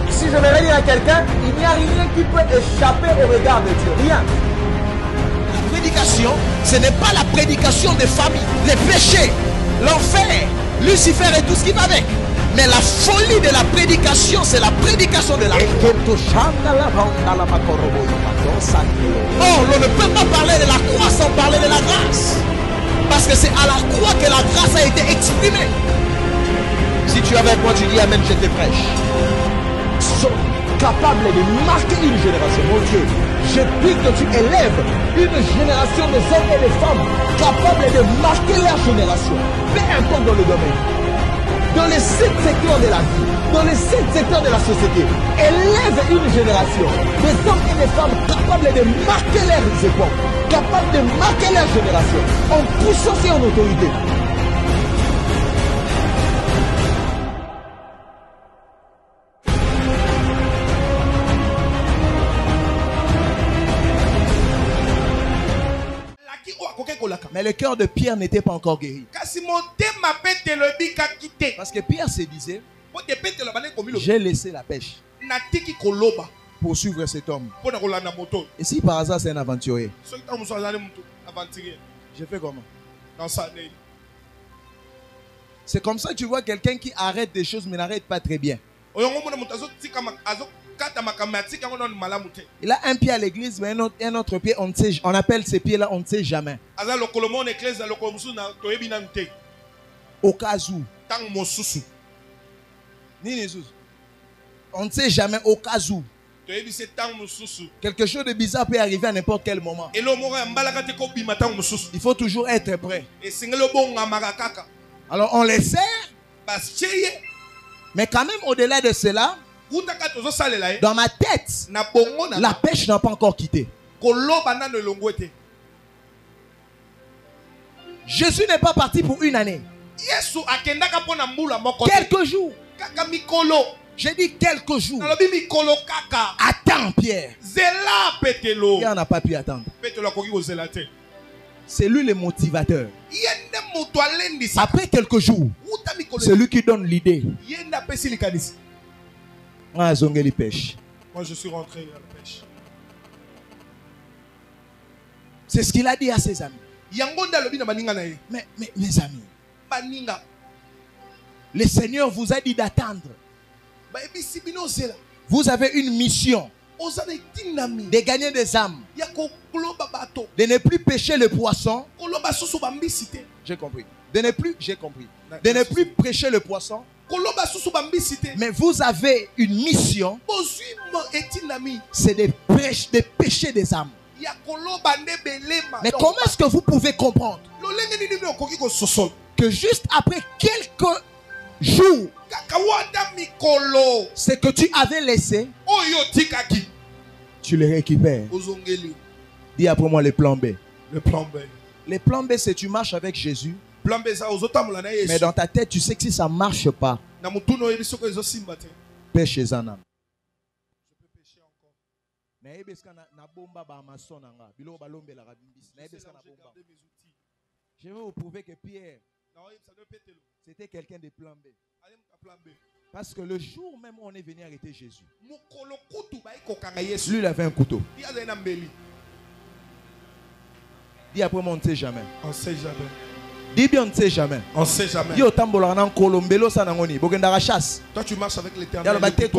Si je vais dire à quelqu'un, il n'y a rien qui peut échapper au regard de Dieu. Rien. La prédication, ce n'est pas la prédication des familles, les péchés, l'enfer, Lucifer et tout ce qui va avec. Mais la folie de la prédication, c'est la prédication de la croix. Oh, on ne peut pas parler de la croix sans parler de la grâce. Parce que c'est à la croix que la grâce a été exprimée. Si tu es avec moi, tu dis Amen, je te prêche. Sont capables de marquer une génération. Mon Dieu, je prie que tu élèves une génération de hommes et de femmes capables de marquer leur génération. Peu importe dans le domaine. Dans les 7 secteurs de la vie, dans les 7 secteurs de la société, élève une génération des hommes et des femmes capables de marquer leurs époques, capables de marquer leur génération, en puissance et en autorité. Mais le cœur de Pierre n'était pas encore guéri. Parce que Pierre se disait, j'ai laissé la pêche pour suivre cet homme. Et si par hasard c'est un aventurier, je fais comment? C'est comme ça que tu vois quelqu'un qui arrête des choses mais n'arrête pas très bien. Il a un pied à l'église, mais un autre pied, on ne sait, on appelle ces pieds-là, on ne sait jamais. Au cas où. On ne sait jamais au cas où. Quelque chose de bizarre peut arriver à n'importe quel moment. Il faut toujours être prêt. Alors on les sert. Mais quand même au-delà de cela, dans ma tête, la pêche n'a pas encore quitté. Jésus n'est pas parti pour une année. Quelques jours. J'ai dit quelques jours. Attends, Pierre. Pierre n'a pas pu attendre. C'est lui le motivateur. Après quelques jours, c'est lui qui donne l'idée. Ah, Zongeli pêche. Moi, je suis rentré à la pêche. C'est ce qu'il a dit à ses amis. Mais mes amis, le Seigneur vous a dit d'attendre. Vous avez une mission de gagner des âmes, de ne plus pêcher le poisson. J'ai compris. De ne plus, j'ai compris. De ne plus prêcher le poisson. Mais vous avez une mission. C'est de pêcher des âmes. Mais comment est-ce que vous pouvez comprendre que juste après quelques jours, ce que tu avais laissé, tu le récupères? Dis après moi le plan B. Le plan B. Le plan B, c'est tu marches avec Jésus. Mais dans ta tête, tu sais que si ça ne marche pas, pêche les âmes. Je vais vous prouver que Pierre, c'était quelqu'un de plan B. Parce que le jour même où on est venu arrêter Jésus, lui il avait un couteau. Dis après moi, on ne sait jamais. On ne sait jamais. Dis bien, on ne sait jamais. On ne sait jamais. Toi tu marches avec l'Éternel. Dans ta tête,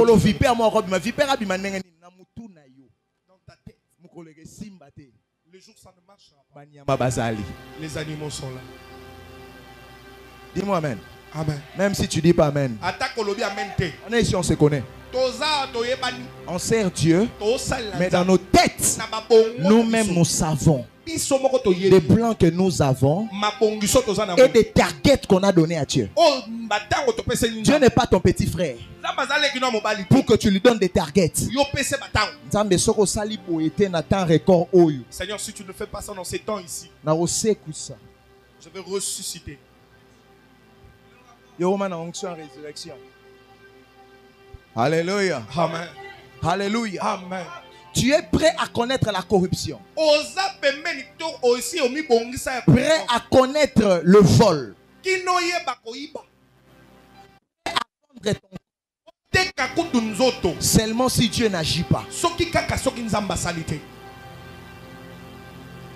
le jour ça ne marchera pas. Les animaux sont là. Dis-moi amen. Amen. Même si tu dis pas amen. On est ici, on se connaît. On sert Dieu. Mais dans nos têtes, nous-mêmes nous savons des plans que nous avons et des targets qu'on a donnés à Dieu. Dieu n'est pas ton petit frère pour que tu lui donnes des targets. Seigneur, si tu ne fais pas ça dans ces temps ici, je vais ressusciter. Alléluia. Amen. Alléluia. Amen. Tu es prêt à connaître la corruption. Prêt à connaître le vol. Seulement si Dieu n'agit pas.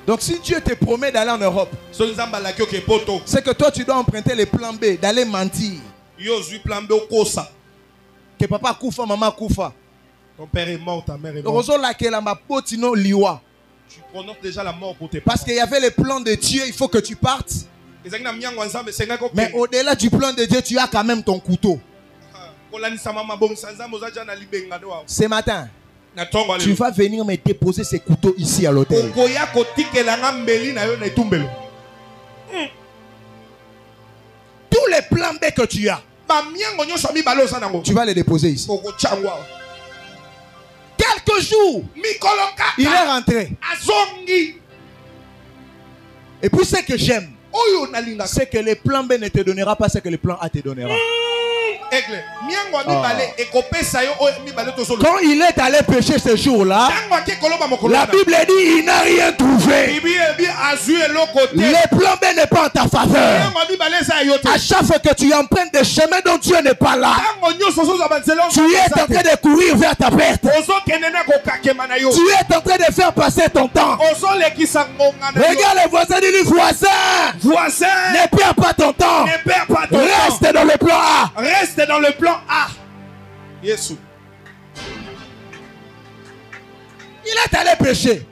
Donc si Dieu te promet d'aller en Europe, c'est que toi tu dois emprunter les plans B, d'aller mentir. Que papa koufa, maman koufa. Ton père est mort, ta mère est morte. Tu prononces déjà la mort pour tes parents. Parce qu'il y avait les plans de Dieu, il faut que tu partes. Mais au-delà du plan de Dieu, tu as quand même ton couteau. Ce matin, tu vas venir me déposer ces couteaux ici à l'hôtel. Tous les plans B que tu as, tu vas les déposer ici. Quelques jours, il est rentré. Et puis ce que j'aime, c'est que les plans B ne te donnera pas ce que les plans A te donnera. Quand il est allé pêcher ce jour-là, la Bible dit il n'a rien trouvé. Les plans B n'est pas en ta faveur. À chaque fois que tu empruntes des chemins dont Dieu n'est pas là, tu es en train de courir vers ta perte. Tu es en train de faire passer ton temps. Regarde le voisin, dis-lui voisin, ne perds pas ton temps. Reste dans le plan A. Reste dans le plan A. Jésus. Il est allé pêcher.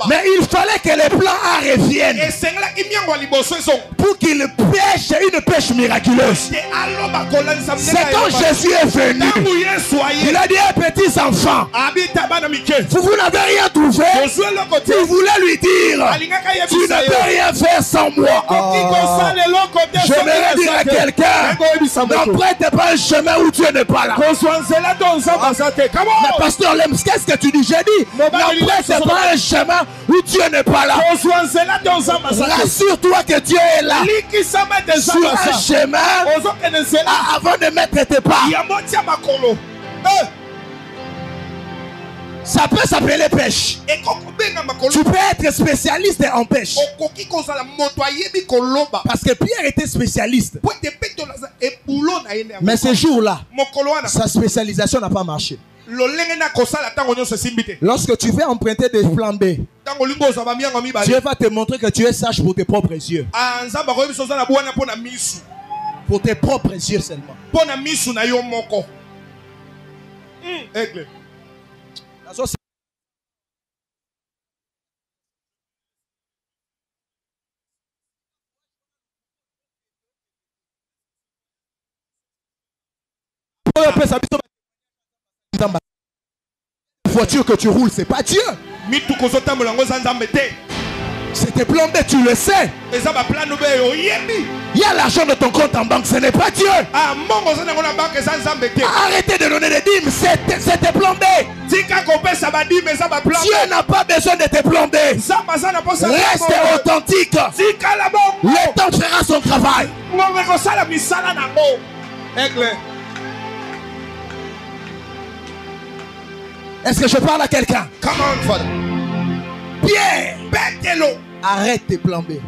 Mais il fallait que les plans A reviennent pour qu'il pêche une pêche miraculeuse. C'est quand Jésus est venu. Il a dit à petits enfants, vous n'avez rien trouvé. Il voulait lui dire, tu ne peux rien faire sans moi. J'aimerais dire à quelqu'un, n'emprunte pas un chemin où Dieu n'est pas là. Mais pasteur Lems, qu'est-ce que tu dis? J'ai dit, n'emprunte pas un chemin où Dieu n'est pas là. Rassure-toi que Dieu est là. Sur un chemin avant de mettre tes pas. Ça peut s'appeler pêche. Tu peux être spécialiste en pêche. Parce que Pierre était spécialiste. Mais ce jour-là, sa spécialisation n'a pas marché. Lorsque tu veux emprunter des plans B, Dieu va te montrer que tu es sage pour tes propres yeux. Pour tes propres yeux seulement. La voiture que tu roules, c'est pas Dieu. C'est tes plans B, tu le sais. Il y a l'argent de ton compte en banque, ce n'est pas Dieu. Arrêtez de donner des dîmes, c'est tes plans B. Dieu n'a pas besoin de tes plans B. Reste authentique. Le temps fera son travail. Est-ce que je parle à quelqu'un? Pierre, arrête tes plans B.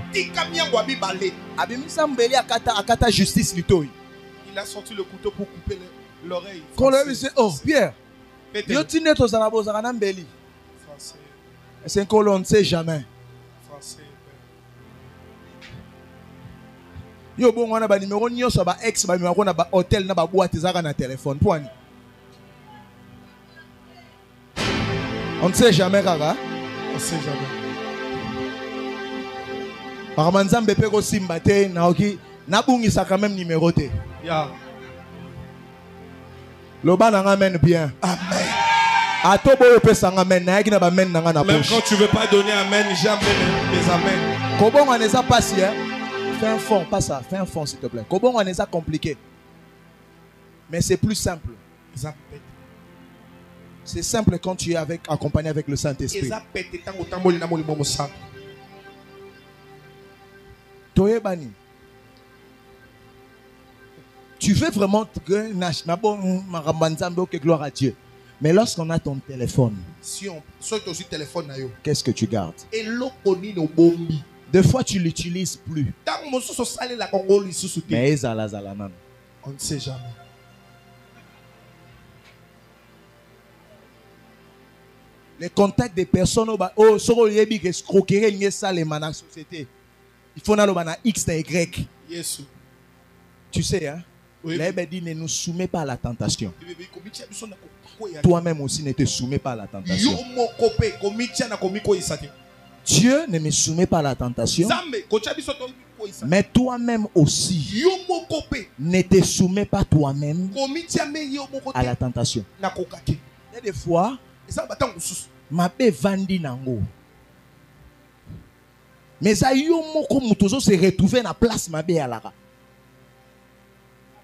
Justice. Il a sorti le couteau pour couper l'oreille. Quand lui dit, oh Pierre, c'est qu'on ne sait jamais. Yo bon on a ba numéro nyonso ba ex ba numéro na ba hôtel na ba boîte ezaka na téléphone point. On ne sait jamais kaka. On ne sait jamais. Paramanzambe pe ko simba te na oki na bungisa quand même numéro te. Ya. Loba na amen bien. Amen. Atobo pe sanga amen na yakina ba men na na poche. Même quand tu veux pas donner amen, jamais les amen. Kobon on est pas si hein. Fais un fond, pas ça, fais un fond s'il te plaît. Kobon on est ça compliqué. Mais c'est plus simple. C'est simple quand tu es accompagné avec le Saint-Esprit. Tu veux vraiment que gloire à Dieu. Mais lorsqu'on a ton téléphone, qu'est-ce que tu gardes? Des fois, tu l'utilises plus. Mais on ne sait jamais. Les contacts des personnes oh escroquerie ça les manas société. Il faut aller dans X et Y. Yes. Tu sais hein? Oui. La Bible dit ne nous soumets pas à la tentation. Toi-même aussi ne te soumets pas à la tentation. Dieu ne me soumet pas à la tentation. Mais toi-même aussi ne te soumets pas toi-même à la tentation. Il y a des fois ma be vandi nango. Mais ça yo moko mutozo se retrouver na place ma be alara.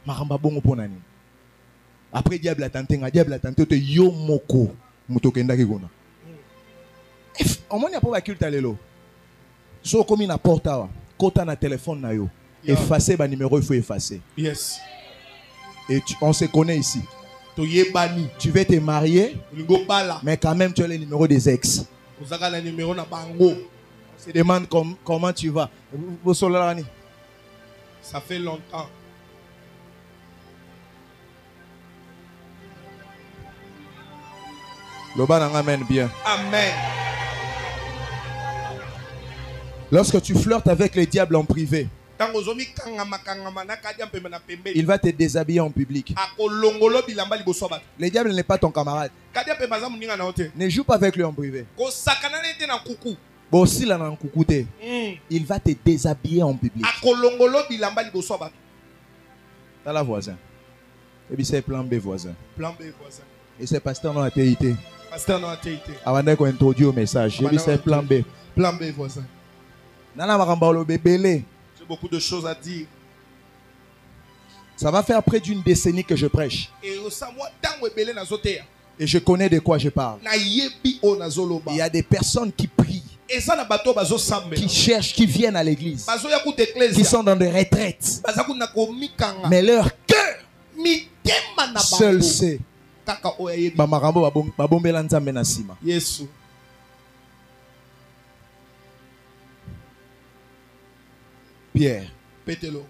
Maramba bongo ponani. Après diable a tenté te yo moko mutokenda kigona. Au moins il y a pas culte à l'élo. So comme na porta kota na téléphone na yo. Effacer ba numéro il faut effacer. Yes. Et on se connaît ici. Tu veux te marier, mais quand même tu as le numéro des ex. On se demande comment tu vas. Ça fait longtemps. Amen bien. Amen. Lorsque tu flirtes avec le diable en privé, il va te déshabiller en public. Le diable n'est pas ton camarade. Ne joue pas avec lui en privé. Il va te déshabiller en public. T'as la voisin. Et puis c'est plan B voisin. Plan B voisin. Et c'est pasteur non atteité. Pasteur non atteité. Avant qu'on introduit au message. Et puis c'est plan B. Plan B voisin. Nana marambalo bébélé. Beaucoup de choses à dire. Ça va faire près d'une décennie que je prêche. Et je connais de quoi je parle. Il y a des personnes qui prient, qui cherchent, qui viennent à l'église, qui sont dans des retraites. Mais leur cœur seul sait. Yes. Pierre. Pételo.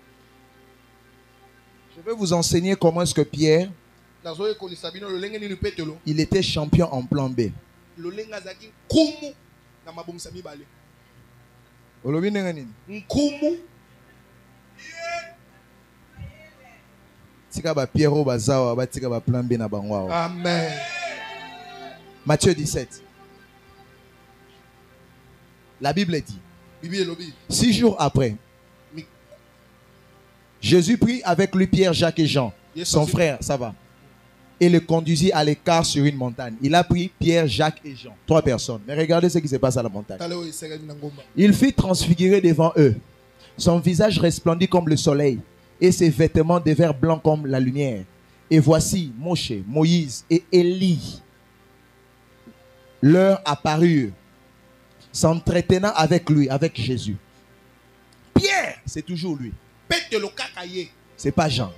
Je vais vous enseigner comment est-ce que Pierre, il était champion en plan B. Amen. Matthieu 17. La Bible dit, 6 jours après, Jésus prit avec lui Pierre, Jacques et Jean, son frère, ça va, et le conduisit à l'écart sur une montagne. Il a pris Pierre, Jacques et Jean, 3 personnes. Mais regardez ce qui se passe à la montagne. Il fut transfiguré devant eux. Son visage resplendit comme le soleil, et ses vêtements devinrent blancs comme la lumière. Et voici Moshe, Moïse et Élie leur apparurent, s'entretenant avec lui, avec Jésus. Pierre, c'est toujours lui. C'est pas Jean.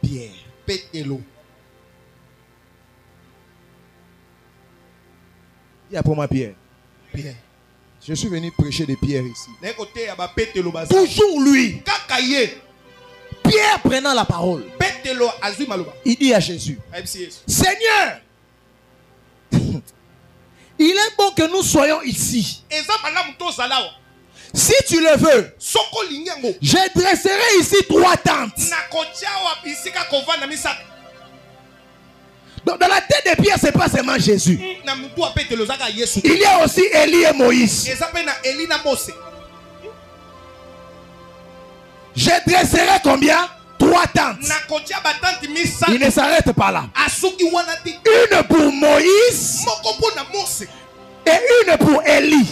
Pierre. Il y a pour moi Pierre. Pierre. Je suis venu prêcher de Pierre ici. Toujours lui. Pierre prenant la parole. Il dit à Jésus, Seigneur, il est bon que nous soyons ici. Si tu le veux, je dresserai ici 3 tentes. Donc dans la tête de Pierre, ce n'est pas seulement Jésus. Il y a aussi Élie et Moïse. Je dresserai combien? 3 tentes. Il ne s'arrête pas là. Une pour Moïse et une pour Élie.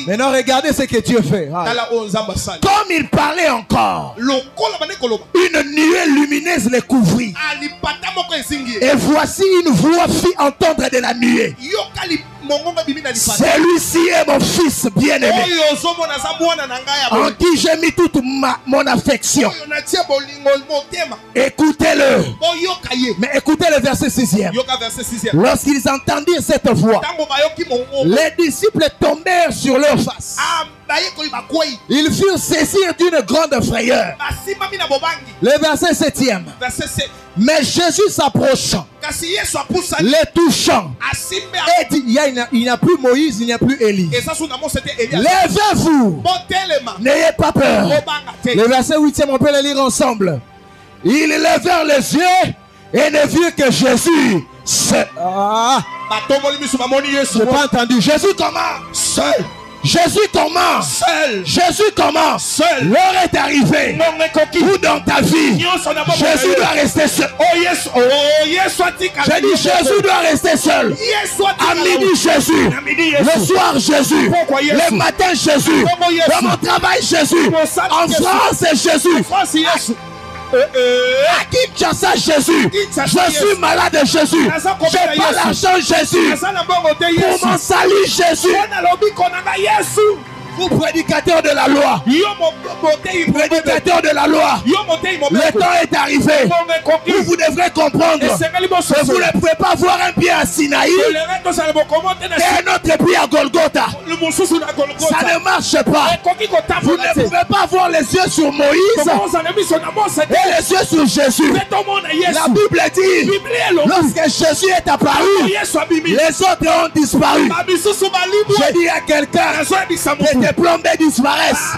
Maintenant regardez ce que Dieu fait. Comme il parlait encore, une nuée lumineuse les couvrit. Et voici une voix fit entendre de la nuée. Celui-ci est mon fils bien-aimé, en qui j'ai mis toute mon affection. Écoutez-le. Mais écoutez le verset 6e. Lorsqu'ils entendirent cette voix, les disciples tombèrent sur leur face. Ils furent saisis d'une grande frayeur. Le verset 7e. Mais Jésus s'approchant, les touchant, et dit, il n'y a plus Moïse, il n'y a plus Élie. Levez-vous, n'ayez pas peur. Le verset 8e, on peut le lire ensemble. Ils levèrent les yeux et ne virent que Jésus seul. Je n'ai pas entendu. Jésus comment? Seul. Jésus comment? Seul. Jésus comment? Seul. L'heure est arrivée où dans ta vie Jésus doit rester seul. J'ai dit Jésus doit rester seul. À midi Jésus, le soir Jésus, le matin Jésus, dans mon travail Jésus, en France Jésus, à Kinshasa Jésus, je suis malade Jésus, j'ai pas l'argent Jésus, pour mon salut Jésus. Vous prédicateurs de la loi, prédicateurs de la loi, le temps est arrivé où vous devrez comprendre que vous ne pouvez pas voir un pied à Sinaï et un autre pied à Golgotha. Ça ne marche pas. Vous ne pouvez pas voir les yeux sur Moïse et les yeux sur Jésus. La Bible dit, lorsque Jésus est apparu, les autres ont disparu. Je dis à quelqu'un, tes plombés disparaissent.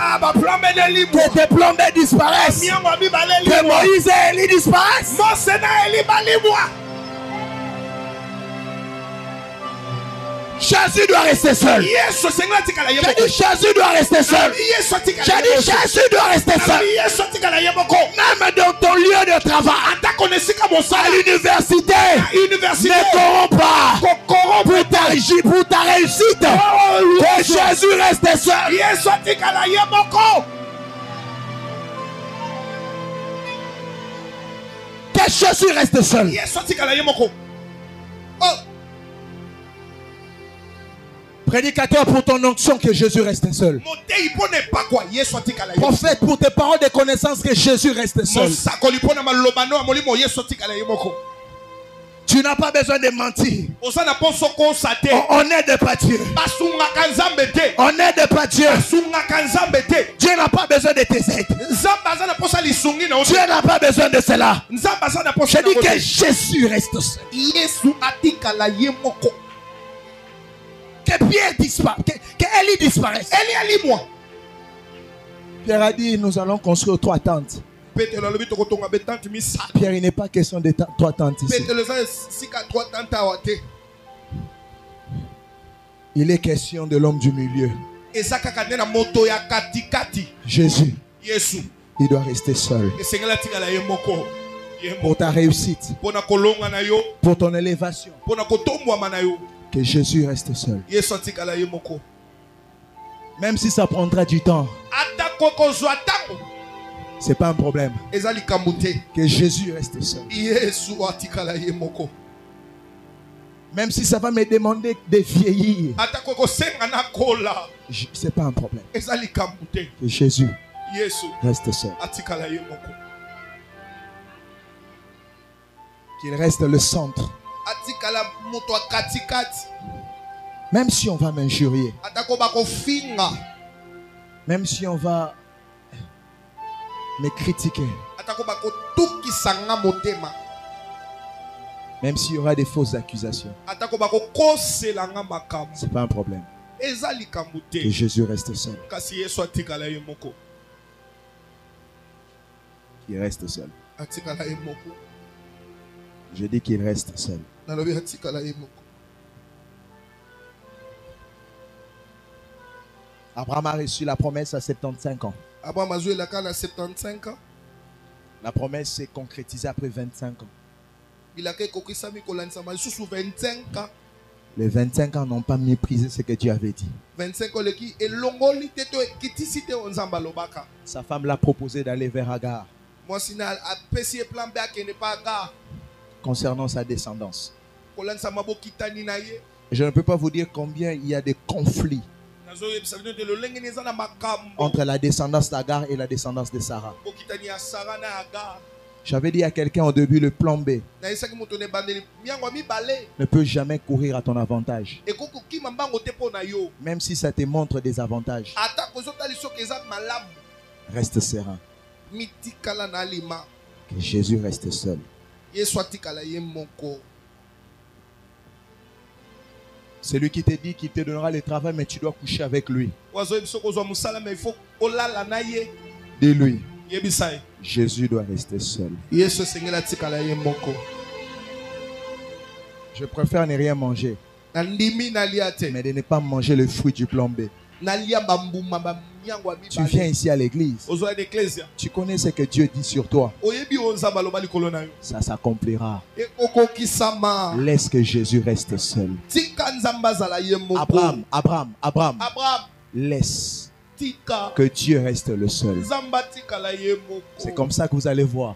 Que tes plombés disparaissent. Que Moïse et Élie disparaissent. Jésus doit rester seul. J'ai dit Jésus doit rester seul. J'ai dit Jésus doit rester seul. Même dans ton lieu de travail, à l'université, ne corromps pas pour ta réussite. Que Jésus reste seul. Que Jésus reste seul. Prédicateur pour ton onction, que Jésus reste seul. Prophète pour tes paroles de connaissance, que Jésus reste seul. Tu n'as pas besoin de mentir. On n'aide pas Dieu. On n'aide pas Dieu. Dieu n'a pas besoin de tes aides. Dieu n'a pas besoin de cela. Je dis que Jésus reste seul. Que Pierre disparaisse, que Élie disparaisse. Pierre a dit, nous allons construire 3 tentes. Pierre, il n'est pas question de 3 tentes ici. Il est question de l'homme du milieu. Jésus, il doit rester seul. Pour ta réussite, pour ton élévation, que Jésus reste seul. Même si ça prendra du temps, c'est pas un problème. Que Jésus reste seul. Même si ça va me demander de vieillir, c'est pas un problème. Que Jésus reste seul. Qu'il reste le centre. Même si on va m'injurier, même si on va me critiquer, même s'il y aura des fausses accusations, c'est pas un problème. Que Jésus reste seul. Qu'il reste seul. Je dis qu'il reste seul. Abraham a reçu la promesse à 75 ans. La promesse s'est concrétisée après 25 ans. Les 25 ans n'ont pas méprisé ce que Dieu avait dit. Sa femme l'a proposé d'aller vers Agar concernant sa descendance. Je ne peux pas vous dire combien il y a de conflits entre la descendance d'Agar et la descendance de Sarah. J'avais dit à quelqu'un au début, le plan B ne peut jamais courir à ton avantage. Même si ça te montre des avantages. Reste serein. Que Jésus reste seul. C'est lui qui te dit qu'il te donnera le travail, mais tu dois coucher avec lui. Dis-lui. Jésus doit rester seul. Je préfère ne rien manger, mais de ne pas manger le fruit du plan B. Tu viens ici à l'église. Tu connais ce que Dieu dit sur toi. Ça s'accomplira. Laisse que Jésus reste seul. Abraham. Laisse que Dieu reste le seul. C'est comme ça que vous allez voir.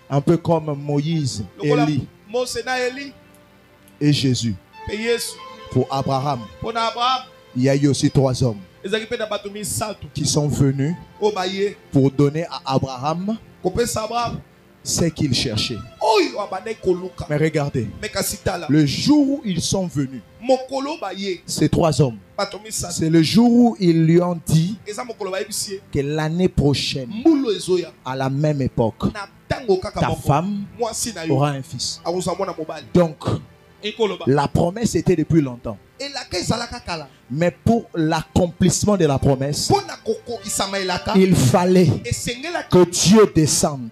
Un peu comme Moïse, Élie et Jésus. Pour Abraham, il y a eu aussi 3 hommes qui sont venus pour donner à Abraham ce qu'il cherchait. Mais regardez, le jour où ils sont venus, ces 3 hommes, c'est le jour où ils lui ont dit que l'année prochaine, à la même époque, ta femme aura un fils. Donc, la promesse était depuis longtemps. Mais pour l'accomplissement de la promesse, il fallait que Dieu descende.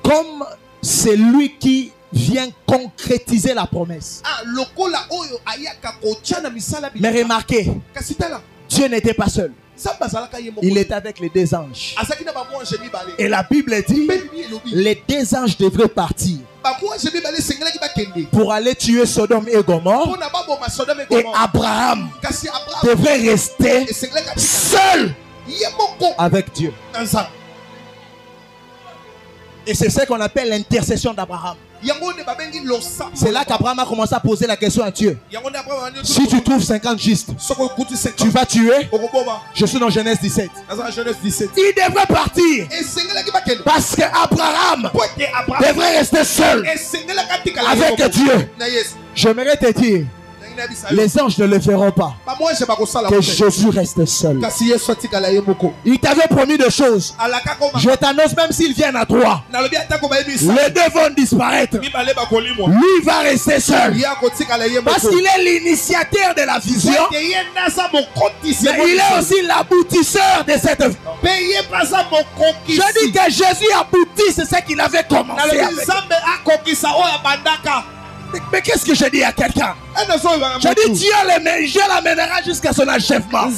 Comme c'est lui qui vient concrétiser la promesse. Mais remarquez, Dieu n'était pas seul. Il est avec les 2 anges. Et la Bible dit, les 2 anges devraient partir pour aller tuer Sodome et Gomorrhe. Et Abraham devrait rester seul avec Dieu. Et c'est ce qu'on appelle l'intercession d'Abraham. C'est là qu'Abraham a commencé à poser la question à Dieu. Si tu trouves 50 justes, tu vas tuer. Je suis dans Genèse 17. Il devrait partir parce qu'Abraham devrait rester seul avec Dieu. J'aimerais te dire, les anges ne le feront pas. Que Jésus reste seul. Il t'avait promis des choses. Je t'annonce, même s'ils viennent à toi, les 2 vont disparaître. Lui va rester seul. Parce qu'il est l'initiateur de la vision. Mais il est aussi l'aboutisseur de cette vie. Je dis que Jésus aboutit ce qu'il avait commencé. Mais qu'est-ce que je dis à quelqu'un? Je dis Dieu l'amènera jusqu'à son achèvement. Il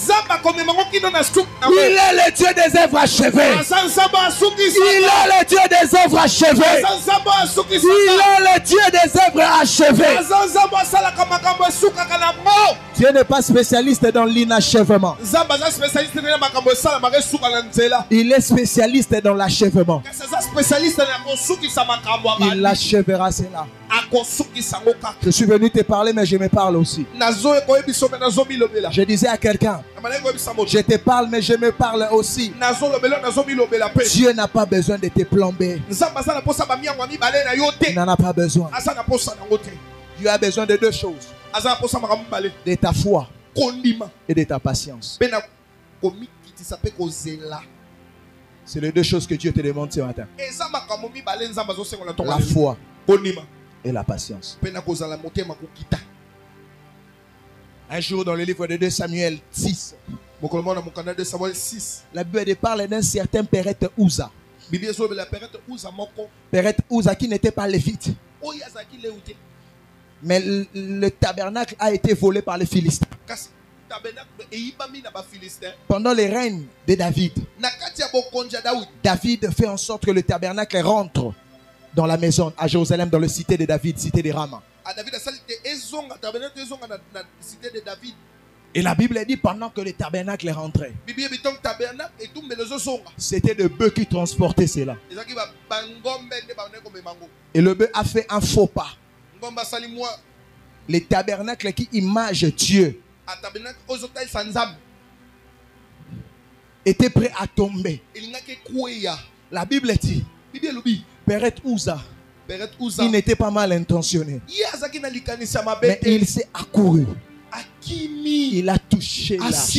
est le Dieu des œuvres achevées. Il est le Dieu des œuvres achevées. Il est le Dieu des œuvres achevées. Dieu n'est pas spécialiste dans l'inachèvement. Il est spécialiste dans l'achèvement. Il achèvera cela. Je suis venu te parler, mais je me parle aussi. Je disais à quelqu'un, je te parle, mais je me parle aussi. Dieu n'a pas besoin de te plomber. Il n'en a pas besoin. Dieu a besoin de 2 choses. De ta foi et de ta patience. C'est les 2 choses que Dieu te demande ce matin. La foi et la patience. Un jour dans le livre de 2 Samuel 6, la Bible parle d'un certain Péreth Uza. Péreth Uza qui n'était pas lévite. Mais le tabernacle a été volé par les Philistins. Pendant les règnes de David, David fait en sorte que le tabernacle rentre dans la maison à Jérusalem, dans la cité de David, cité de Rama. Et la Bible dit pendant que le tabernacle est rentré, c'était le bœuf qui transportait cela. Et le bœuf a fait un faux pas. Les tabernacles qui imagent Dieu étaient prêts à tomber. La Bible dit, Peret Uza, il n'était pas mal intentionné, mais il s'est accouru. Il a touché l'arche.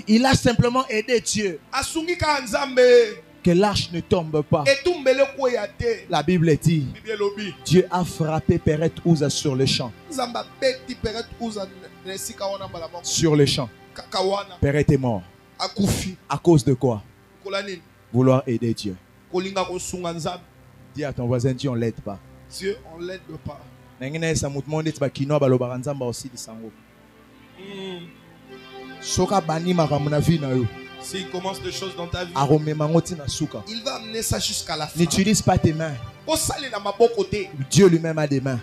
Il a simplement aidé Dieu. Que l'arche ne tombe pas. La Bible dit, Dieu a frappé Peret Uza sur le champ. Sur le champ. Peret est mort. À cause de quoi? Vouloir aider Dieu. Dis à ton voisin, Dieu, on ne l'aide pas. Dieu, on ne l'aide pas. S'il commence des choses dans ta vie, il va amener ça jusqu'à la fin. N'utilise pas tes mains. Dieu lui-même a des mains.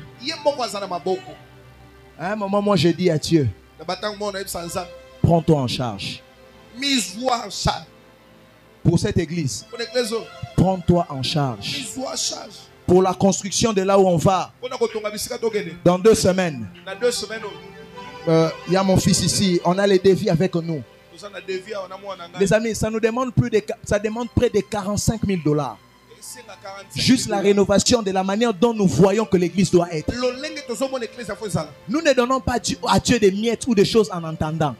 À un moment, moi je dis à Dieu, prends-toi en charge. Pour cette église, prends-toi en charge. Pour la construction de là où on va, dans 2 semaines, il y a mon fils ici, on a les défis avec nous. Les amis, ça demande près de 45 000 $. Juste la rénovation de la manière dont nous voyons que l'église doit être. Nous ne donnons pas à Dieu des miettes ou des choses en entendant.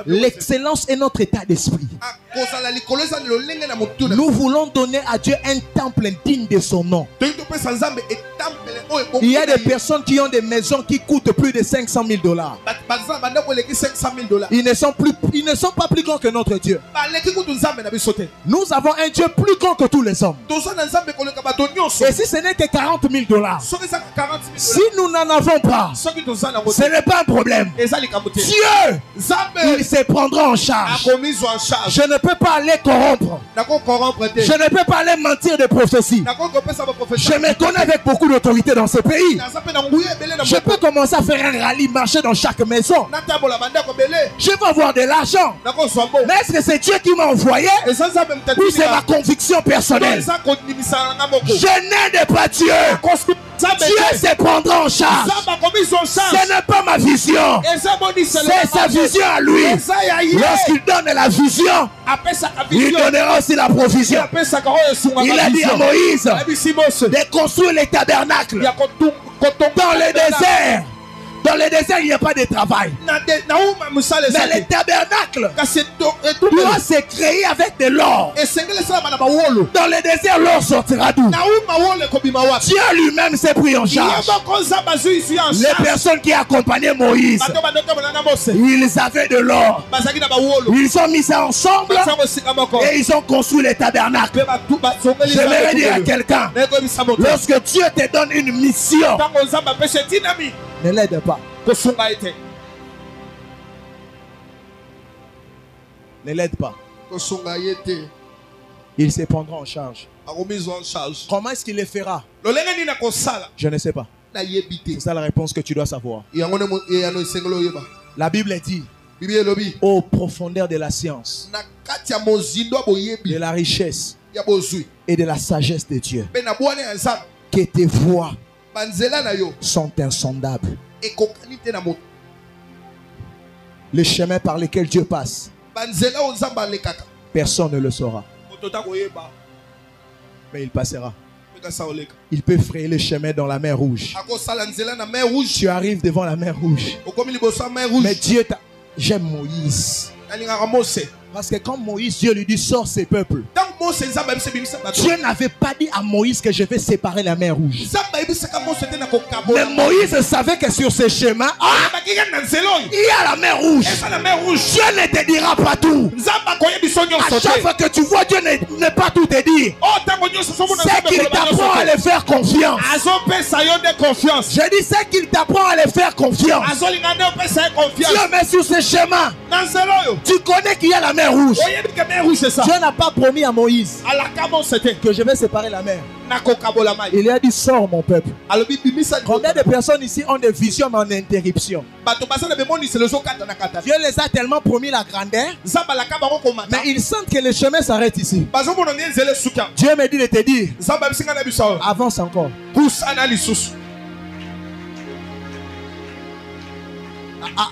L'excellence est notre état d'esprit. Nous voulons donner à Dieu un temple digne de son nom. Il y a des personnes qui ont des maisons qui coûtent plus de 500 000 $. Ils ne sont pas plus grands que notre Dieu. Nous avons un Dieu plus grand que tous les hommes. Et si ce n'est que 40 000 $, si nous n'en avons pas, ce n'est pas un problème. Dieu, il se prendra en charge. Je ne peux pas aller corrompre. Je ne peux pas aller mentir de prophéties. Je me connais avec beaucoup d'autorité dans ce pays. Je peux commencer à faire un rallye, marcher dans chaque maison. Je vais avoir de l'argent. Mais est-ce que c'est Dieu qui m'a envoyé ou c'est ma conviction personnelle? Je n'aide pas Dieu. Dieu se prendra en charge. Ce n'est pas ma vision. C'est sa vision à lui. Lorsqu'il donne la vision, il donnera aussi la provision. Il a dit à Moïse de construire les tabernacles dans le désert. Dans le désert, il n'y a pas de travail. Mais les tabernacles doivent se créer avec de l'or. Dans le désert, l'or sortira d'où? Dieu lui-même s'est pris en charge. Les personnes qui accompagnaient Moïse, ils avaient de l'or. Ils ont mis ça ensemble et ils ont construit les tabernacles. J'aimerais dire à quelqu'un, lorsque Dieu te donne une mission, ne l'aide pas. Ne l'aide pas. Il se prendra en charge. Comment est-ce qu'il le fera? Je ne sais pas. C'est ça la réponse que tu dois savoir. La Bible dit, aux profondeurs de la science, de la richesse et de la sagesse de Dieu, que tes voies sont insondables. Les chemins par lesquels Dieu passe, personne ne le saura. Mais il passera. Il peut frayer le chemin dans la mer Rouge. Tu arrives devant la mer Rouge. Mais Dieu t'a... J'aime Moïse. Parce que quand Moïse, Dieu lui dit sors ces peuples, Dieu n'avait pas dit à Moïse que je vais séparer la mer Rouge. Mais Moïse savait que sur ce chemin, il y a la mer Rouge. Dieu ne te dira pas tout. À chaque fois que tu vois Dieu ne pas tout te dire, c'est qu'il t'apprend à le faire confiance. Je dis c'est qu'il t'apprend à le faire confiance. Dieu met sur ce chemin. Tu connais qu'il y a la mer Rouge. Dieu n'a pas promis à Moïse que je vais séparer la mer. Il a dit sors mon peuple. Combien de personnes ici ont des visions en interruption? Dieu les a tellement promis la grandeur, mais ils sentent que le chemin s'arrête ici. Dieu me dit de te dire, avance encore.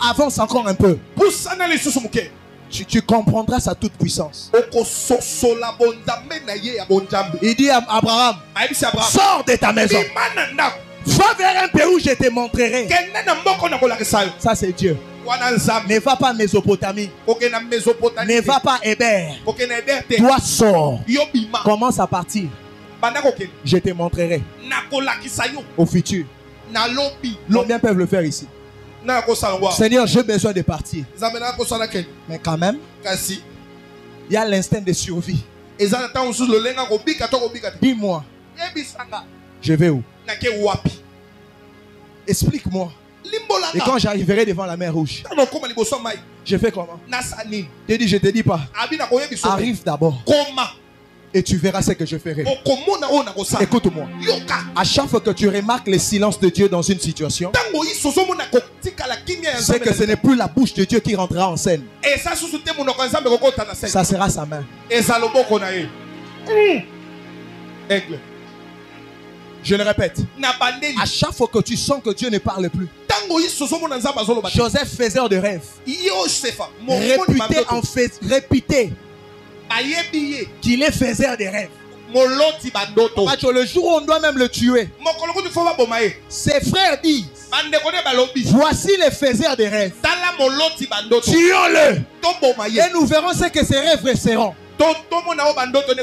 Avance encore un peu. Tu comprendras sa toute puissance. Il dit à Abraham, sors de ta maison. Va vers un pays où je te montrerai. Ça c'est Dieu. Ne va pas en Mésopotamie. Ne va pas à Héber. Toi sors. Commence à partir. Je te montrerai au futur. Combien peuvent le faire ici? Seigneur, j'ai besoin de partir. Mais quand même, il y a l'instinct de survie. Dis-moi, je vais où? Explique-moi. Et quand j'arriverai devant la mer Rouge, je fais comment? Je te dis pas. Arrive d'abord. Et tu verras ce que je ferai. Écoute-moi. À chaque fois que tu remarques le silence de Dieu dans une situation, c'est que ce n'est plus la bouche de Dieu qui rentrera en scène. Ça sera sa main. Je le répète. À chaque fois que tu sens que Dieu ne parle plus. Joseph, faiseur de rêves, réputé qu'il est faiseur de rêves. Le jour où on doit même le tuer, ses frères disent, voici les faiseurs de rêves. Tuons-le. Et nous verrons ce que ces rêves seront.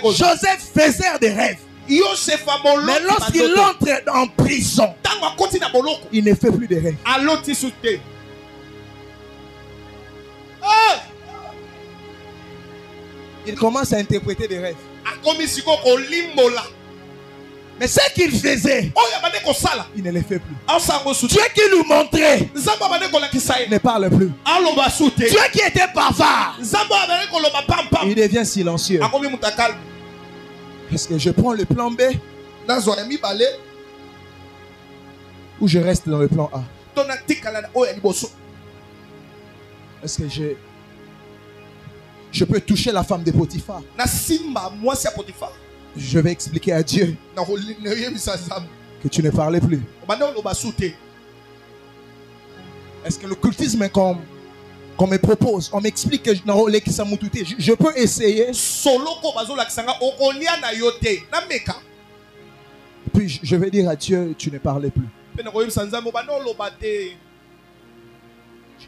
Joseph, faiseur de rêves. Mais lorsqu'il entre en prison, il ne fait plus de rêves. Il commence à interpréter des rêves. Mais ce qu'il faisait, il ne le fait plus. Dieu qui nous montrait ne parle plus. Dieu qui était bavard, il devient silencieux. Est-ce que je prends le plan B ou je reste dans le plan A? Est-ce que je peux toucher la femme de Potiphar? Je vais expliquer à Dieu que tu ne parlais plus. Est-ce que l'occultisme qu'on me propose, on m'explique que je peux essayer? Puis je vais dire à Dieu, tu ne parlais plus.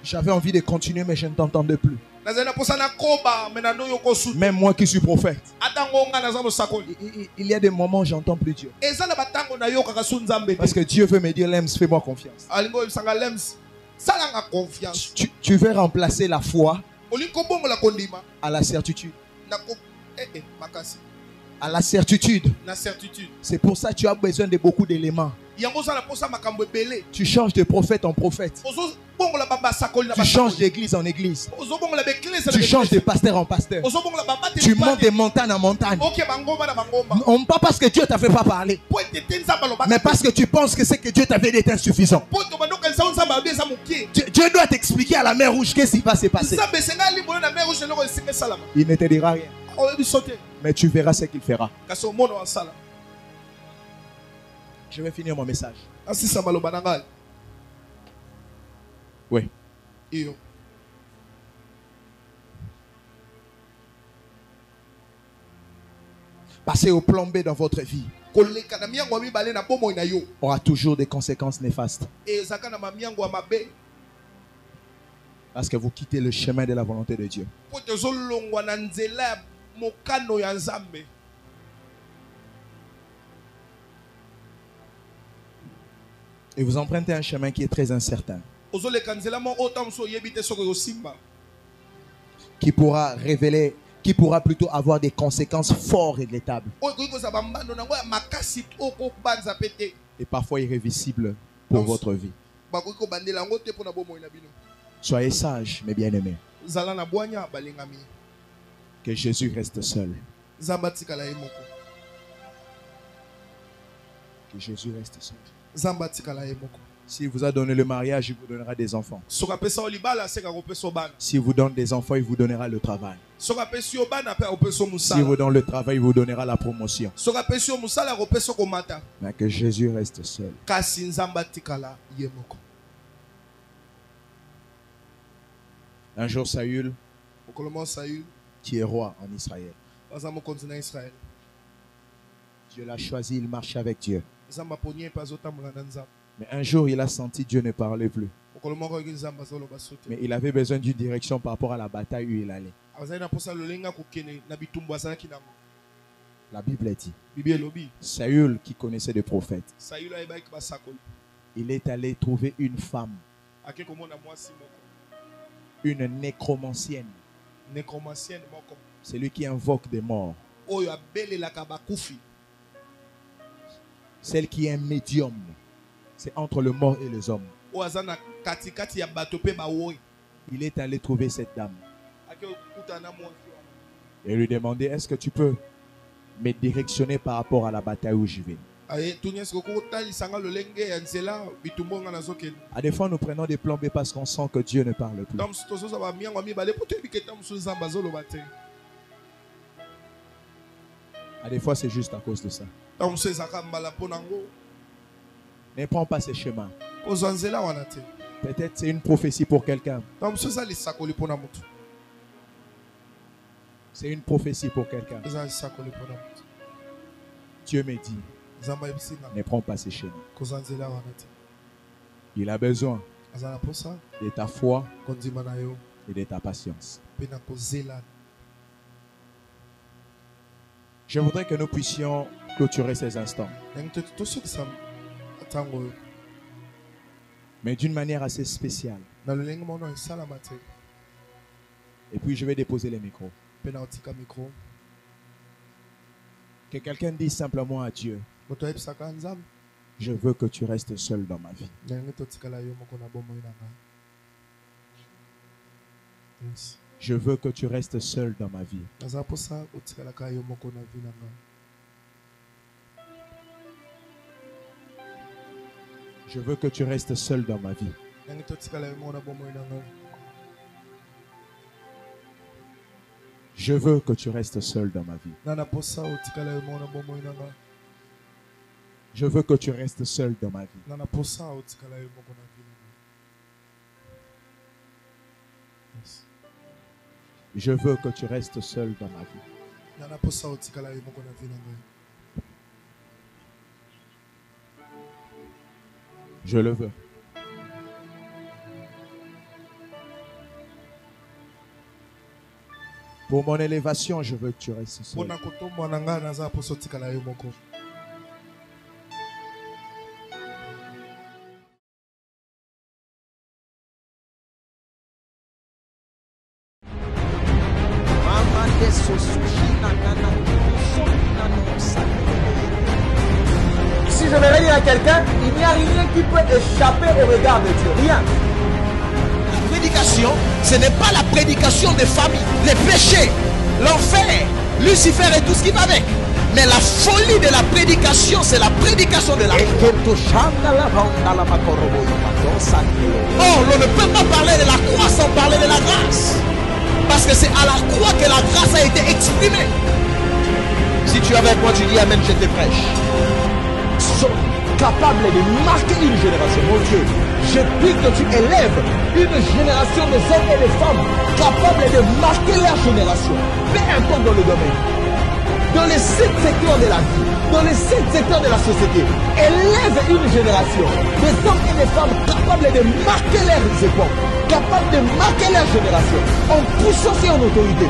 J'avais envie de continuer, mais je ne t'entendais plus. Même moi qui suis prophète, il y a des moments où j'entends plus Dieu. Parce que Dieu veut me dire, Lems, fais-moi confiance. Tu veux remplacer la foi à la certitude. À la certitude. C'est pour ça que tu as besoin de beaucoup d'éléments. Tu changes de prophète en prophète. Tu changes d'église en église. Tu changes de pasteur en pasteur. Tu montes de montagne en montagne. Pas parce que Dieu ne t'avait pas parlé, mais parce que tu penses que ce que Dieu t'avait dit est insuffisant. Dieu doit t'expliquer à la mer Rouge qu'est-ce qui va se passer. Il ne te dira rien, mais tu verras ce qu'il fera. Je vais finir mon message. Oui. Passer au plan B dans votre vie aura toujours des conséquences néfastes. Parce que vous quittez le chemin de la volonté de Dieu. Et vous empruntez un chemin qui est très incertain, qui pourra révéler, qui pourra plutôt avoir des conséquences fort régrettables et parfois irréversibles pour votre vie. Soyez sages, mes bien-aimés. Que Jésus reste seul. Que Jésus reste seul. S'il vous a donné le mariage, il vous donnera des enfants. S'il vous donne des enfants, il vous donnera le travail. S'il vous donne le travail, il vous donnera la promotion. Mais que Jésus reste seul. Un jour, Saül, qui est roi en Israël, Dieu l'a choisi, il marche avec Dieu. Mais un jour, il a senti Dieu ne parlait plus. Mais il avait besoin d'une direction par rapport à la bataille où il allait. La Bible dit, Saül qui connaissait des prophètes, il est allé trouver une femme, une nécromancienne. C'est lui qui invoque des morts. Celle qui est un médium. C'est entre le mort et les hommes. Il est allé trouver cette dame. Et lui demander, est-ce que tu peux me directionner par rapport à la bataille où je vais? À des fois, nous prenons des plans B parce qu'on sent que Dieu ne parle plus. À des fois, c'est juste à cause de ça. Ne prends pas ces chemins. Peut-être c'est une prophétie pour quelqu'un. C'est une prophétie pour quelqu'un. Dieu me dit, ne prends pas ces chemins. Il a besoin de ta foi et de ta patience. Je voudrais que nous puissions clôturer ces instants. Mais d'une manière assez spéciale. Et puis je vais déposer les micros. Que quelqu'un dise simplement à Dieu, je veux que tu restes seul dans ma vie. Je veux que tu restes seul dans ma vie. Je veux que tu restes seul dans ma vie. Je veux que tu restes seul dans ma vie. Je veux que tu restes seul dans ma vie. Je veux que tu restes seul dans ma vie. Je le veux. Pour mon élévation, je veux que tu restes seul. Si je vais dire à quelqu'un, il n'y a rien qui peut échapper au regard de Dieu. Rien. La prédication, ce n'est pas la prédication des familles, les péchés, l'enfer, Lucifer et tout ce qui va avec. Mais la folie de la prédication, c'est la prédication de la croix. Oh, l'on ne peut pas parler de la croix sans parler de la grâce. Parce que c'est à la croix que la grâce a été exprimée. Si tu es avec moi, tu dis Amen, je te prêche. Sont capables de marquer une génération. Mon Dieu, je prie que tu élèves une génération de hommes et de femmes capables de marquer leur génération. Peu importe dans le domaine. Dans les 7 secteurs de la vie, dans les 7 secteurs de la société, élève une génération des hommes et des femmes capables de marquer leurs époques, capables de marquer leur génération en puissance et en autorité.